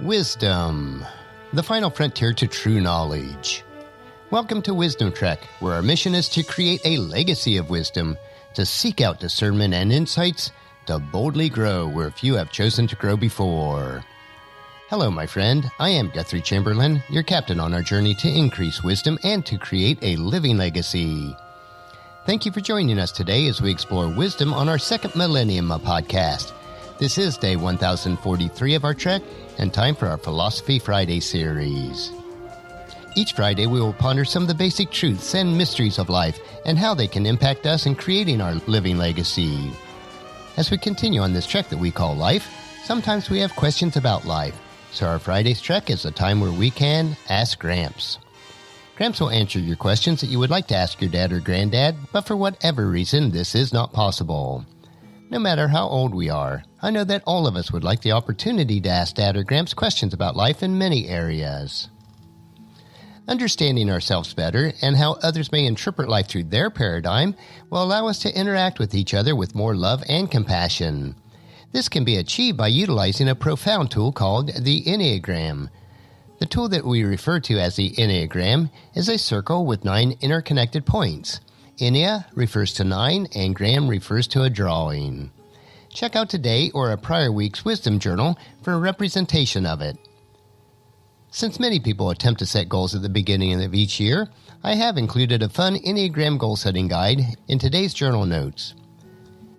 Wisdom, the final frontier to true knowledge. Welcome to Wisdom Trek, where our mission is to create a legacy of wisdom, to seek out discernment and insights, to boldly grow where few have chosen to grow before. Hello, my friend. I am Guthrie Chamberlain, your captain on our journey to increase wisdom and to create a living legacy. Thank you for joining us today as we explore wisdom on our second millennium podcast. This is day 1043 of our trek, and time for our Philosophy Friday series. Each Friday we will ponder some of the basic truths and mysteries of life and how they can impact us in creating our living legacy. As we continue on this trek that we call life, sometimes we have questions about life, so our Friday's trek is a time where we can Ask Gramps. Gramps will answer your questions that you would like to ask your dad or granddad, but for whatever reason this is not possible. No matter how old we are, I know that all of us would like the opportunity to ask Dad or Gramps questions about life in many areas. Understanding ourselves better and how others may interpret life through their paradigm will allow us to interact with each other with more love and compassion. This can be achieved by utilizing a profound tool called the Enneagram. The tool that we refer to as the Enneagram is a circle with 9 interconnected points. Ennea refers to 9 and gram refers to a drawing. Check out today or a prior week's wisdom journal for a representation of it. Since many people attempt to set goals at the beginning of each year, I have included a fun Enneagram goal-setting guide in today's journal notes.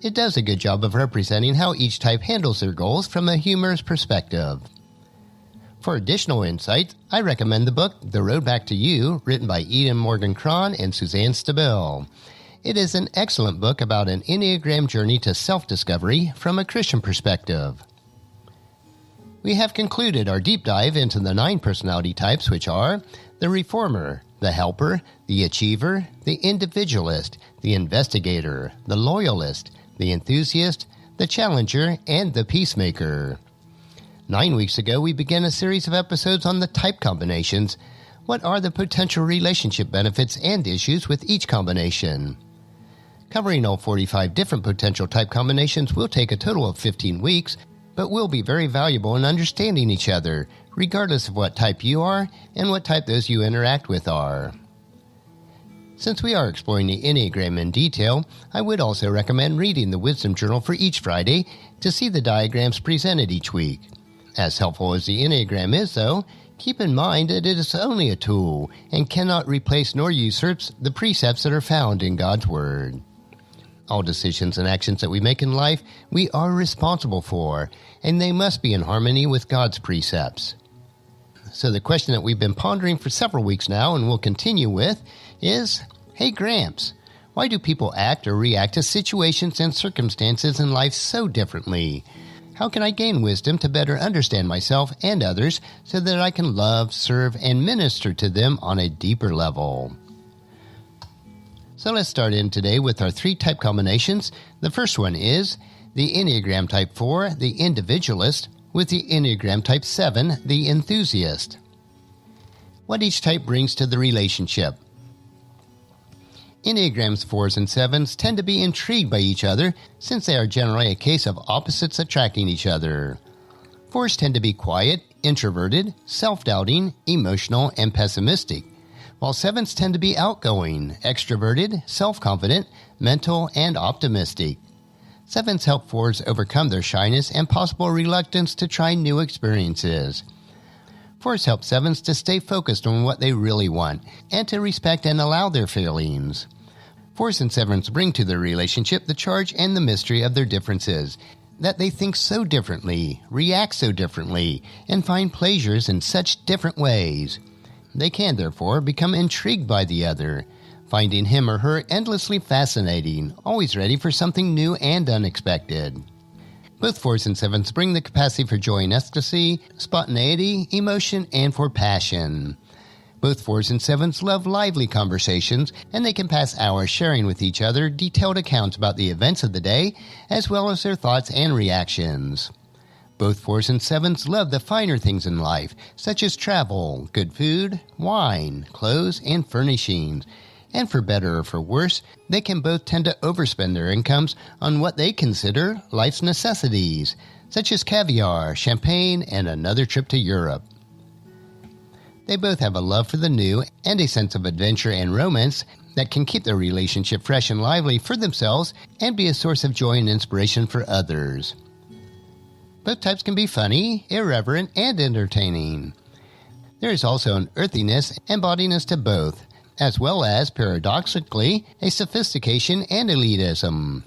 It does a good job of representing how each type handles their goals from a humorous perspective. For additional insight, I recommend the book The Road Back to You, written by Eden Morgan-Cron and Suzanne Stabile. It is an excellent book about an Enneagram journey to self-discovery from a Christian perspective. We have concluded our deep dive into the 9 personality types, which are the Reformer, the Helper, the Achiever, the Individualist, the Investigator, the Loyalist, the Enthusiast, the Challenger, and the Peacemaker. 9 weeks ago, we began a series of episodes on the type combinations. What are the potential relationship benefits and issues with each combination? Covering all 45 different potential type combinations will take a total of 15 weeks, but will be very valuable in understanding each other, regardless of what type you are and what type those you interact with are. Since we are exploring the Enneagram in detail, I would also recommend reading the Wisdom Journal for each Friday to see the diagrams presented each week. As helpful as the Enneagram is, though, keep in mind that it is only a tool and cannot replace nor usurp the precepts that are found in God's Word. All decisions and actions that we make in life, we are responsible for, and they must be in harmony with God's precepts. So the question that we've been pondering for several weeks now and will continue with is, hey Gramps, why do people act or react to situations and circumstances in life so differently? How can I gain wisdom to better understand myself and others so that I can love, serve, and minister to them on a deeper level? So let's start in today with our 3 type combinations. The first one is the Enneagram Type 4, the Individualist, with the Enneagram Type 7, the Enthusiast. What each type brings to the relationship. Enneagrams 4s and 7s tend to be intrigued by each other since they are generally a case of opposites attracting each other. 4s tend to be quiet, introverted, self-doubting, emotional, and pessimistic, while 7s tend to be outgoing, extroverted, self-confident, mental, and optimistic. 7s help 4s overcome their shyness and possible reluctance to try new experiences. 4s help 7s to stay focused on what they really want and to respect and allow their feelings. 4s and 7s bring to their relationship the charge and the mystery of their differences, that they think so differently, react so differently, and find pleasures in such different ways. They can, therefore, become intrigued by the other, finding him or her endlessly fascinating, always ready for something new and unexpected. Both 4s and 7s bring the capacity for joy and ecstasy, spontaneity, emotion, and for passion. Both 4s and 7s love lively conversations, and they can pass hours sharing with each other detailed accounts about the events of the day, as well as their thoughts and reactions. Both 4s and 7s love the finer things in life, such as travel, good food, wine, clothes, and furnishings. And for better or for worse, they can both tend to overspend their incomes on what they consider life's necessities, such as caviar, champagne, and another trip to Europe. They both have a love for the new and a sense of adventure and romance that can keep their relationship fresh and lively for themselves and be a source of joy and inspiration for others. Both types can be funny, irreverent, and entertaining. There is also an earthiness and bodiness to both, as well as, paradoxically, a sophistication and elitism.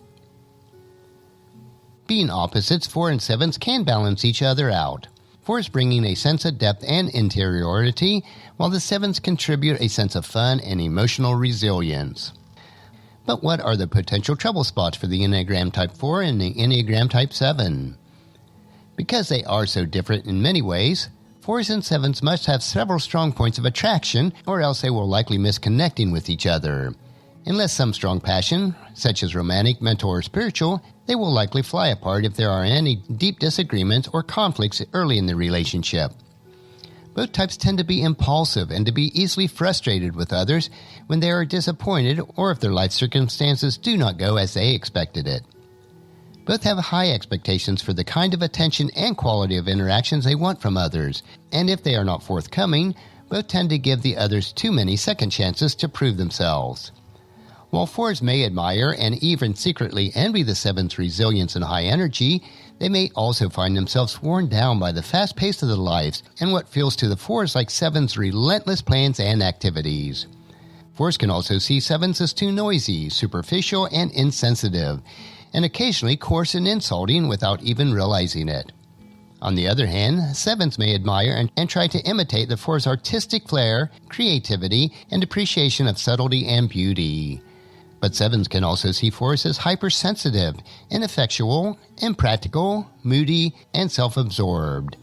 Being opposites, 4 and 7s can balance each other out. 4s bringing a sense of depth and interiority, while the 7s contribute a sense of fun and emotional resilience. But what are the potential trouble spots for the Enneagram Type 4 and the Enneagram Type 7? Because they are so different in many ways, 4s and 7s must have several strong points of attraction, or else they will likely miss connecting with each other. Unless some strong passion, such as romantic, mental, or spiritual, they will likely fly apart if there are any deep disagreements or conflicts early in the relationship. Both types tend to be impulsive and to be easily frustrated with others when they are disappointed or if their life circumstances do not go as they expected it. Both have high expectations for the kind of attention and quality of interactions they want from others, and if they are not forthcoming, both tend to give the others too many second chances to prove themselves. While 4s may admire and even secretly envy the 7's resilience and high energy, they may also find themselves worn down by the fast pace of their lives and what feels to the 4s like 7's relentless plans and activities. 4s can also see 7s as too noisy, superficial, and insensitive, and occasionally coarse and insulting without even realizing it. On the other hand, 7s may admire and try to imitate the 4's artistic flair, creativity, and appreciation of subtlety and beauty. But 7s can also see 4s as hypersensitive, ineffectual, impractical, moody, and self-absorbed.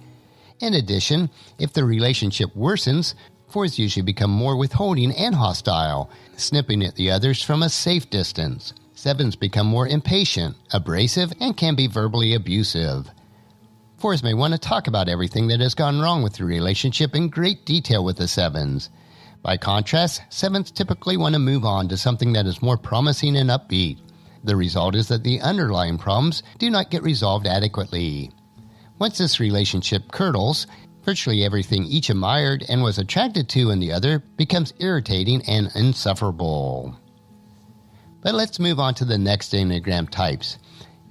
In addition, if the relationship worsens, 4s usually become more withholding and hostile, snipping at the others from a safe distance. 7s become more impatient, abrasive, and can be verbally abusive. 4s may want to talk about everything that has gone wrong with the relationship in great detail with the 7s. By contrast, 7s typically want to move on to something that is more promising and upbeat. The result is that the underlying problems do not get resolved adequately. Once this relationship curdles, virtually everything each admired and was attracted to in the other becomes irritating and insufferable. But let's move on to the next Enneagram types.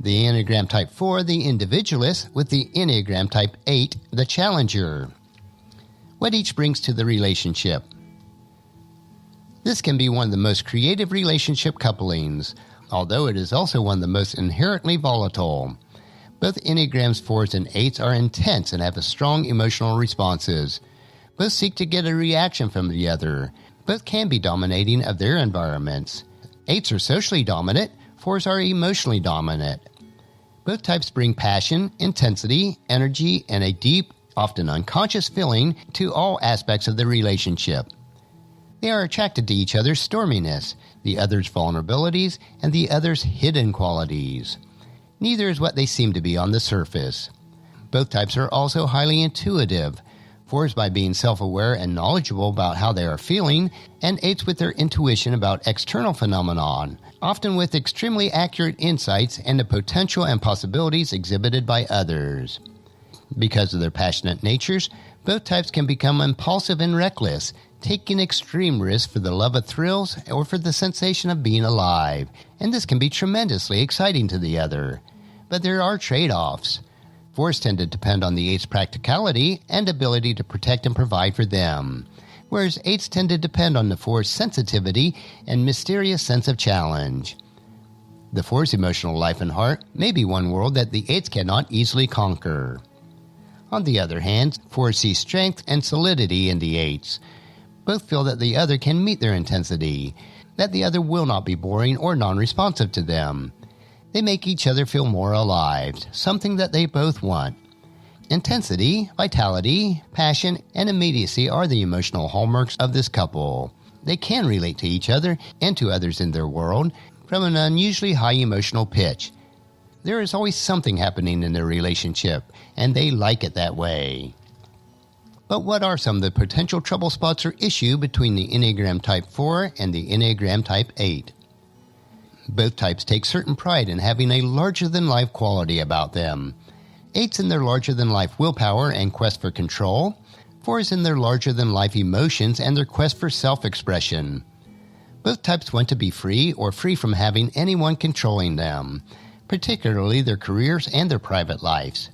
The Enneagram Type 4, the Individualist, with the Enneagram Type 8, the Challenger. What each brings to the relationship. This can be one of the most creative relationship couplings, although it is also one of the most inherently volatile. Both Enneagrams 4s and 8s are intense and have strong emotional responses. Both seek to get a reaction from the other. Both can be dominating of their environments. 8s are socially dominant, 4s are emotionally dominant. Both types bring passion, intensity, energy, and a deep, often unconscious feeling to all aspects of the relationship. They are attracted to each other's storminess, the other's vulnerabilities, and the other's hidden qualities. Neither is what they seem to be on the surface. Both types are also highly intuitive, 4s by being self-aware and knowledgeable about how they are feeling, and 8s with their intuition about external phenomenon, often with extremely accurate insights and the potential and possibilities exhibited by others. Because of their passionate natures, both types can become impulsive and reckless, taking extreme risks for the love of thrills or for the sensation of being alive, and this can be tremendously exciting to the other. But there are trade-offs. 4s tend to depend on the 8's practicality and ability to protect and provide for them, whereas 8s tend to depend on the 4's sensitivity and mysterious sense of challenge. The 4's emotional life and heart may be one world that the 8s cannot easily conquer. On the other hand, 4s see strength and solidity in the 8s. Both feel that the other can meet their intensity, that the other will not be boring or non-responsive to them. They make each other feel more alive, something that they both want. Intensity, vitality, passion, and immediacy are the emotional hallmarks of this couple. They can relate to each other and to others in their world from an unusually high emotional pitch. There is always something happening in their relationship, and they like it that way. But what are some of the potential trouble spots or issue between the Enneagram Type 4 and the Enneagram Type 8? Both types take certain pride in having a larger-than-life quality about them. 8s in their larger-than-life willpower and quest for control, 4s in their larger-than-life emotions and their quest for self-expression. Both types want to be free or free from having anyone controlling them, particularly their careers and their private lives.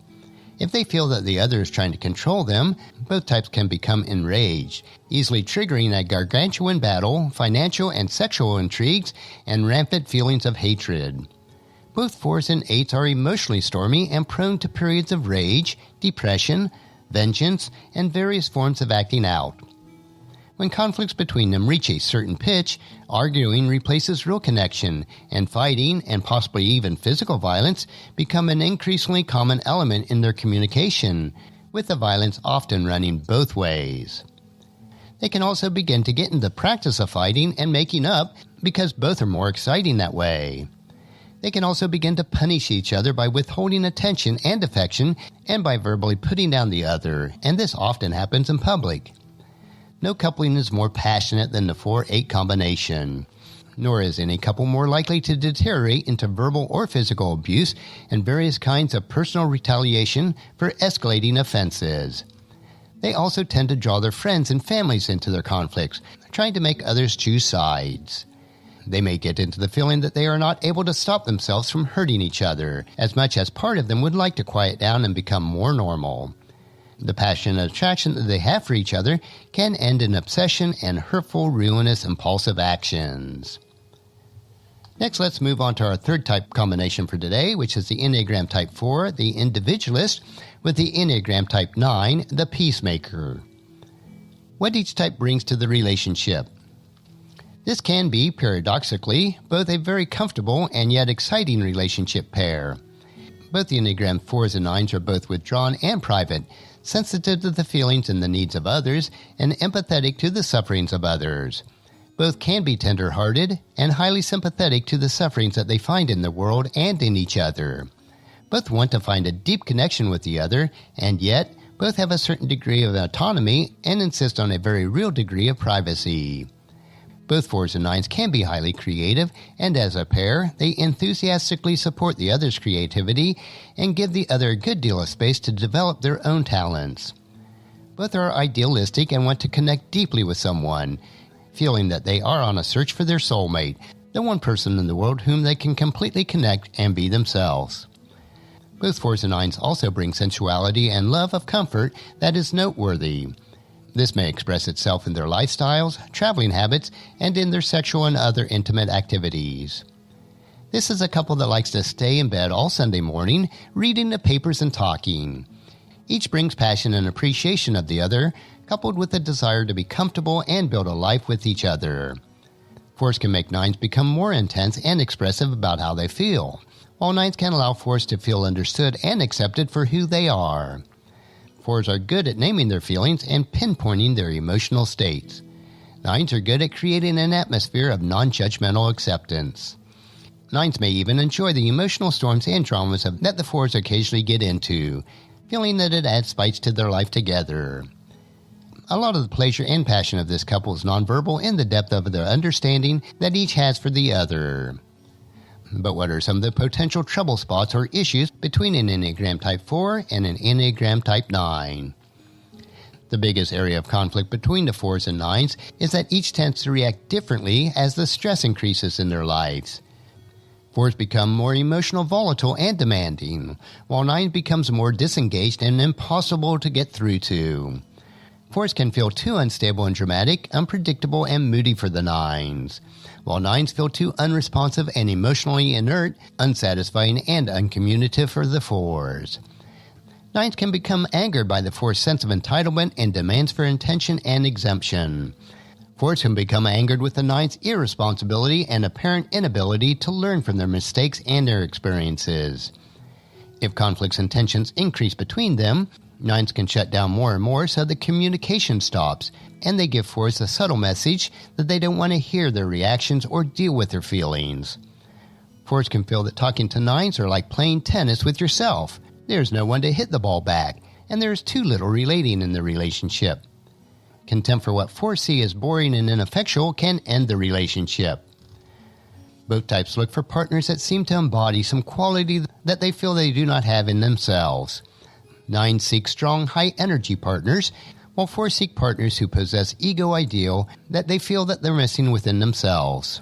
If they feel that the other is trying to control them, both types can become enraged, easily triggering a gargantuan battle, financial and sexual intrigues, and rampant feelings of hatred. Both 4s and 8s are emotionally stormy and prone to periods of rage, depression, vengeance, and various forms of acting out. When conflicts between them reach a certain pitch, arguing replaces real connection, and fighting, and possibly even physical violence, become an increasingly common element in their communication, with the violence often running both ways. They can also begin to get into the practice of fighting and making up because both are more exciting that way. They can also begin to punish each other by withholding attention and affection and by verbally putting down the other, and this often happens in public. No coupling is more passionate than the 4-8 combination, nor is any couple more likely to deteriorate into verbal or physical abuse and various kinds of personal retaliation for escalating offenses. They also tend to draw their friends and families into their conflicts, trying to make others choose sides. They may get into the feeling that they are not able to stop themselves from hurting each other, as much as part of them would like to quiet down and become more normal. The passion and attraction that they have for each other can end in obsession and hurtful, ruinous, impulsive actions. Next, let's move on to our third type combination for today, which is the Enneagram Type 4, the Individualist, with the Enneagram Type 9, the Peacemaker. What each type brings to the relationship. This can be, paradoxically, both a very comfortable and yet exciting relationship pair. Both the Enneagram 4s and 9s are both withdrawn and private, sensitive to the feelings and the needs of others, and empathetic to the sufferings of others. Both can be tender-hearted and highly sympathetic to the sufferings that they find in the world and in each other. Both want to find a deep connection with the other, and yet both have a certain degree of autonomy and insist on a very real degree of privacy. Both 4s and 9s can be highly creative, and as a pair, they enthusiastically support the other's creativity and give the other a good deal of space to develop their own talents. Both are idealistic and want to connect deeply with someone, feeling that they are on a search for their soulmate, the one person in the world whom they can completely connect and be themselves. Both 4s and 9s also bring sensuality and love of comfort that is noteworthy. This may express itself in their lifestyles, traveling habits, and in their sexual and other intimate activities. This is a couple that likes to stay in bed all Sunday morning, reading the papers and talking. Each brings passion and appreciation of the other, coupled with a desire to be comfortable and build a life with each other. 4s can make 9s become more intense and expressive about how they feel, while 9s can allow 4s to feel understood and accepted for who they are. 4s are good at naming their feelings and pinpointing their emotional states. 9s are good at creating an atmosphere of non-judgmental acceptance. 9s may even enjoy the emotional storms and dramas that the 4s occasionally get into, feeling that it adds spice to their life together. A lot of the pleasure and passion of this couple is nonverbal in the depth of their understanding that each has for the other. But what are some of the potential trouble spots or issues between an Enneagram Type 4 and an Enneagram Type 9? The biggest area of conflict between the 4s and 9s is that each tends to react differently as the stress increases in their lives. 4s become more emotional, volatile, and demanding, while 9 becomes more disengaged and impossible to get through to. 4s can feel too unstable and dramatic, unpredictable, and moody for the 9s, while 9s feel too unresponsive and emotionally inert, unsatisfying, and uncommunicative for the 4s. 9s can become angered by the 4's sense of entitlement and demands for attention and exemption. 4s can become angered with the 9's irresponsibility and apparent inability to learn from their mistakes and their experiences. If conflicts and tensions increase between them, 9s can shut down more and more so the communication stops, and they give 4s a subtle message that they don't want to hear their reactions or deal with their feelings. 4s can feel that talking to 9s are like playing tennis with yourself. There's no one to hit the ball back, and there's too little relating in the relationship. Contempt for what 4s see as boring and ineffectual can end the relationship. Both types look for partners that seem to embody some quality that they feel they do not have in themselves. 9s seek strong, high-energy partners, while 4s seek partners who possess ego ideal that they feel that they're missing within themselves.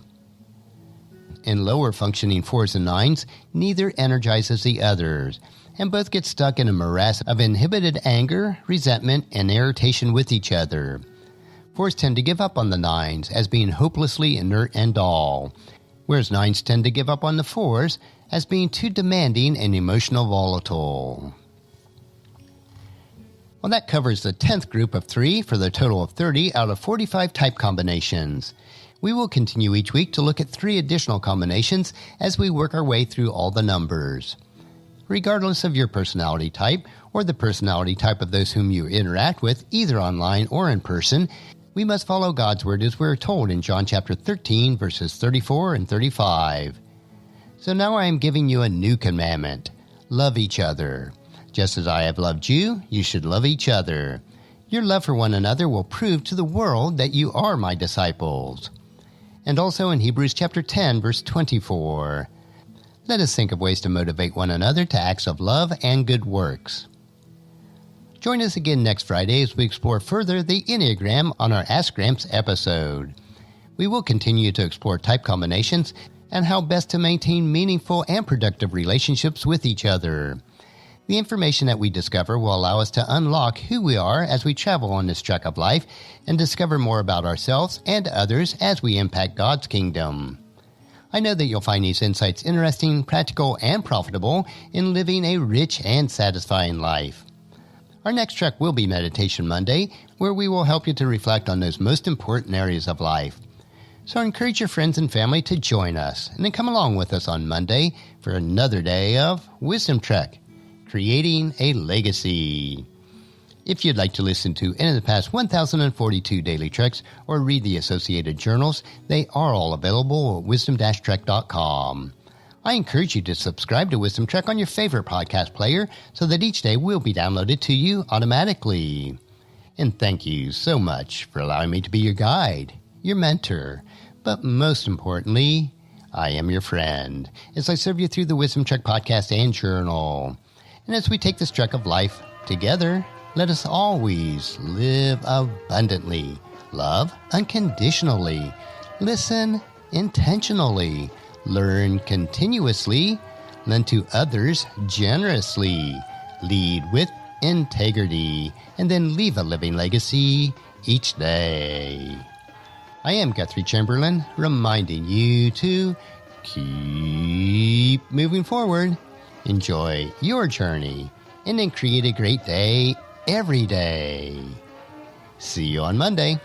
In lower-functioning 4s and 9s, neither energizes the others, and both get stuck in a morass of inhibited anger, resentment, and irritation with each other. 4s tend to give up on the 9s as being hopelessly inert and dull, whereas 9s tend to give up on the 4s as being too demanding and emotional volatile. Well, that covers the 10th group of 3 for the total of 30 out of 45 type combinations. We will continue each week to look at 3 additional combinations as we work our way through all the numbers. Regardless of your personality type or the personality type of those whom you interact with, either online or in person, we must follow God's word as we're told in John chapter 13, verses 34 and 35. So now I am giving you a new commandment. Love each other. Just as I have loved you, you should love each other. Your love for one another will prove to the world that you are my disciples. And also in Hebrews chapter 10, verse 24. Let us think of ways to motivate one another to acts of love and good works. Join us again next Friday as we explore further the Enneagram on our Ask Gramps episode. We will continue to explore type combinations and how best to maintain meaningful and productive relationships with each other. The information that we discover will allow us to unlock who we are as we travel on this trek of life and discover more about ourselves and others as we impact God's kingdom. I know that you'll find these insights interesting, practical, and profitable in living a rich and satisfying life. Our next trek will be Meditation Monday, where we will help you to reflect on those most important areas of life. So encourage your friends and family to join us, and then come along with us on Monday for another day of Wisdom Trek, Creating a Legacy. If you'd like to listen to any of the past 1,042 daily treks or read the associated journals, they are all available at wisdom-trek.com. I encourage you to subscribe to Wisdom Trek on your favorite podcast player so that each day will be downloaded to you automatically. And thank you so much for allowing me to be your guide, your mentor, but most importantly, I am your friend as I serve you through the Wisdom Trek podcast and journal. And as we take this trek of life together, let us always live abundantly, love unconditionally, listen intentionally, learn continuously, lend to others generously, lead with integrity, and then leave a living legacy each day. I am Guthrie Chamberlain, reminding you to keep moving forward, enjoy your journey, and then create a great day every day. See you on Monday.